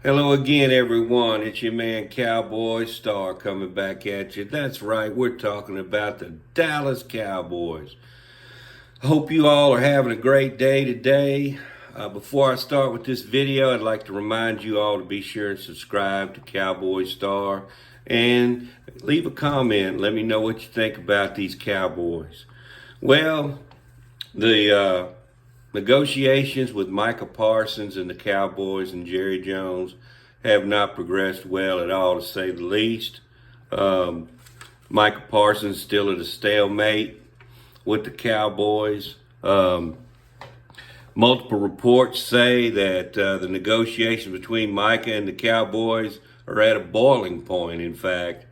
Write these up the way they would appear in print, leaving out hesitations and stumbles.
Hello again, everyone. It's your man Cowboy Star coming back at you. That's right, we're talking about the Dallas Cowboys. I hope you all are having a great day today. Before I start with this video, I'd like to remind you all to be sure and subscribe to Cowboy Star and leave a comment. Let me know what you think about these Cowboys. Well, the negotiations with Micah Parsons and the Cowboys and Jerry Jones have not progressed well at all, to say the least. Micah Parsons still at a stalemate with the Cowboys. Multiple reports say that the negotiations between Micah and the Cowboys are at a boiling point. In fact,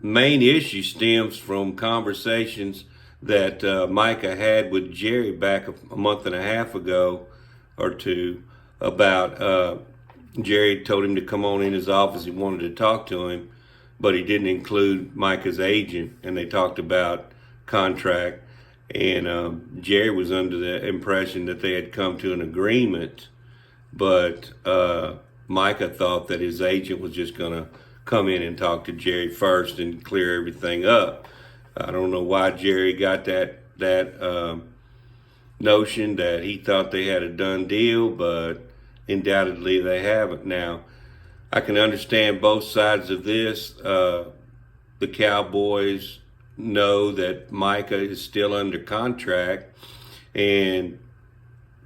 main issue stems from conversations that Micah had with Jerry back a month and a half ago or two about Jerry told him to come on in his office. He wanted to talk to him, but he didn't include Micah's agent, and they talked about contract. And Jerry was under the impression that they had come to an agreement, but Micah thought that his agent was just going to come in and talk to Jerry first and clear everything up. I don't know why Jerry got that notion that he thought they had a done deal, but undoubtedly they haven't. Now, I can understand both sides of this. The Cowboys know that Micah is still under contract, and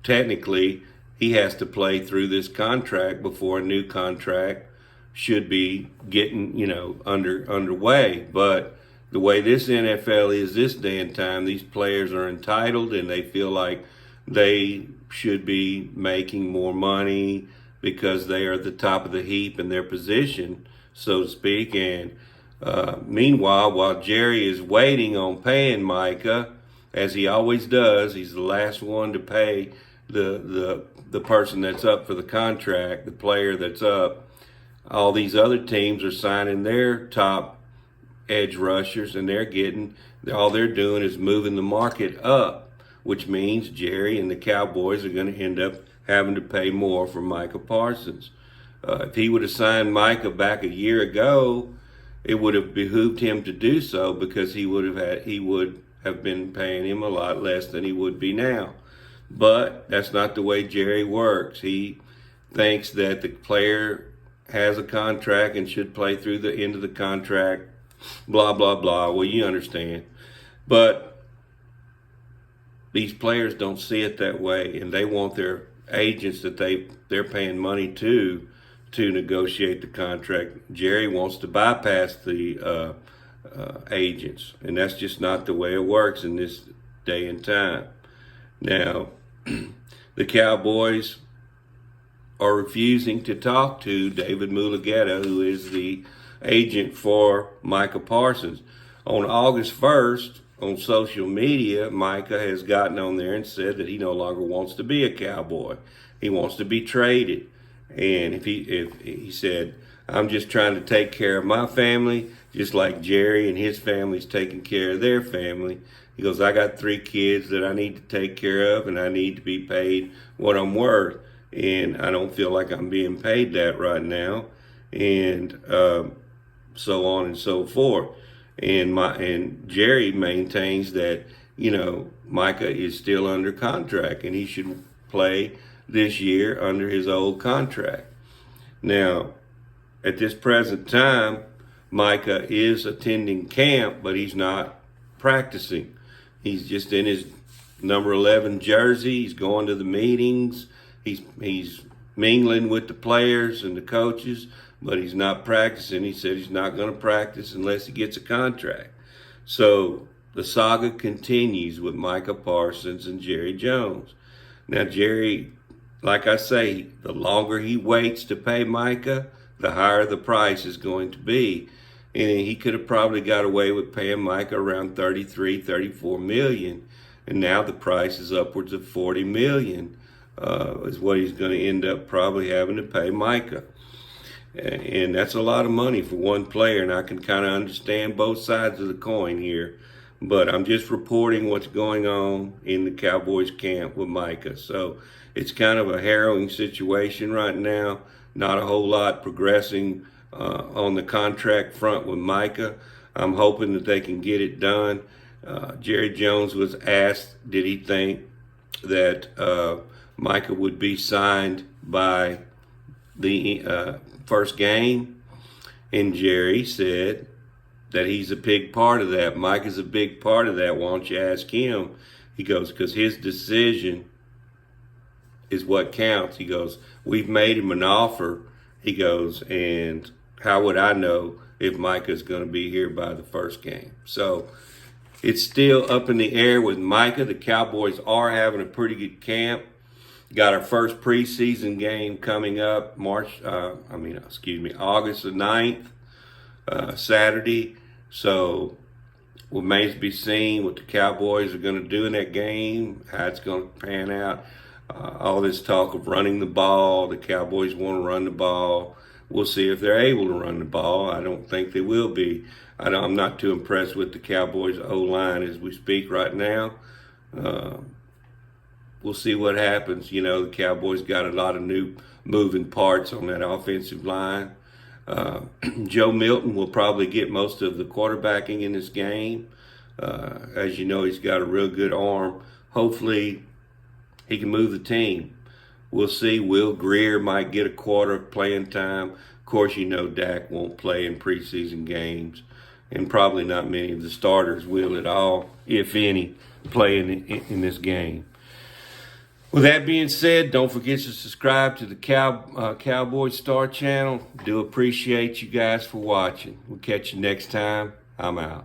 technically he has to play through this contract before a new contract should be getting, underway. But the way this NFL is this day and time, these players are entitled and they feel like they should be making more money because they are at the top of the heap in their position, so to speak. And meanwhile, while Jerry is waiting on paying Micah, as he always does, he's the last one to pay the person that's up for the contract, the player that's up. All these other teams are signing their top edge rushers, and all they're doing is moving the market up, which means Jerry and the Cowboys are going to end up having to pay more for Micah Parsons. If he would have signed Micah back a year ago, it would have behooved him to do so, because he would have been paying him a lot less than he would be now. But that's not the way Jerry works. He thinks that the player has a contract and should play through the end of the contract, blah, blah, blah. Well, you understand. But these players don't see it that way, and they want their agents that they're paying money to negotiate the contract. Jerry wants to bypass the agents, and that's just not the way it works in this day and time. Now, the Cowboys are refusing to talk to David Mulugeta, who is the agent for Micah Parsons. On August 1st, on social media, Micah has gotten on there and said that he no longer wants to be a Cowboy. He wants to be traded. And if he said, I'm just trying to take care of my family, just like Jerry and his family's taking care of their family. He goes, I got 3 kids that I need to take care of, and I need to be paid what I'm worth. And I don't feel like I'm being paid that right now. And so on and so forth. And Jerry maintains that, Micah is still under contract and he should play this year under his old contract. Now, at this present time, Micah is attending camp, but he's not practicing. He's just in his number 11 jersey. He's going to the meetings. He's mingling with the players and the coaches, but he's not practicing. He said he's not going to practice unless he gets a contract. So the saga continues with Micah Parsons and Jerry Jones. Now, Jerry, like I say, the longer he waits to pay Micah, the higher the price is going to be. And he could have probably got away with paying Micah around 33, 34 million. And now the price is upwards of 40 million, is what he's going to end up probably having to pay Micah. And that's a lot of money for one player, and I can kind of understand both sides of the coin here. But I'm just reporting what's going on in the Cowboys camp with Micah. So it's kind of a harrowing situation right now. Not a whole lot progressing on the contract front with Micah. I'm hoping that they can get it done. Jerry Jones was asked, did he think that Micah would be signed by the first game? And Jerry said that he's a big part of that. Micah's a big part of that. Why don't you ask him? He goes, because his decision is what counts. He goes, we've made him an offer. He goes, and how would I know if Micah's going to be here by the first game? So it's still up in the air with Micah. The Cowboys are having a pretty good camp. Got our first preseason game coming up August the 9th, Saturday. So remains to be seen what the Cowboys are going to do in that game, how it's going to pan out. All this talk of running the ball, the Cowboys want to run the ball. We'll see if they're able to run the ball. I don't think they will be. I'm not too impressed with the Cowboys' O-line as we speak right now. We'll see what happens. You know, the Cowboys got a lot of new moving parts on that offensive line. Joe Milton will probably get most of the quarterbacking in this game. As you know, he's got a real good arm. Hopefully, he can move the team. We'll see. Will Greer might get a quarter of playing time. Of course, you know Dak won't play in preseason games, and probably not many of the starters will at all, if any, play in this game. With that being said, don't forget to subscribe to the Cowboys Star channel. Do appreciate you guys for watching. We'll catch you next time. I'm out.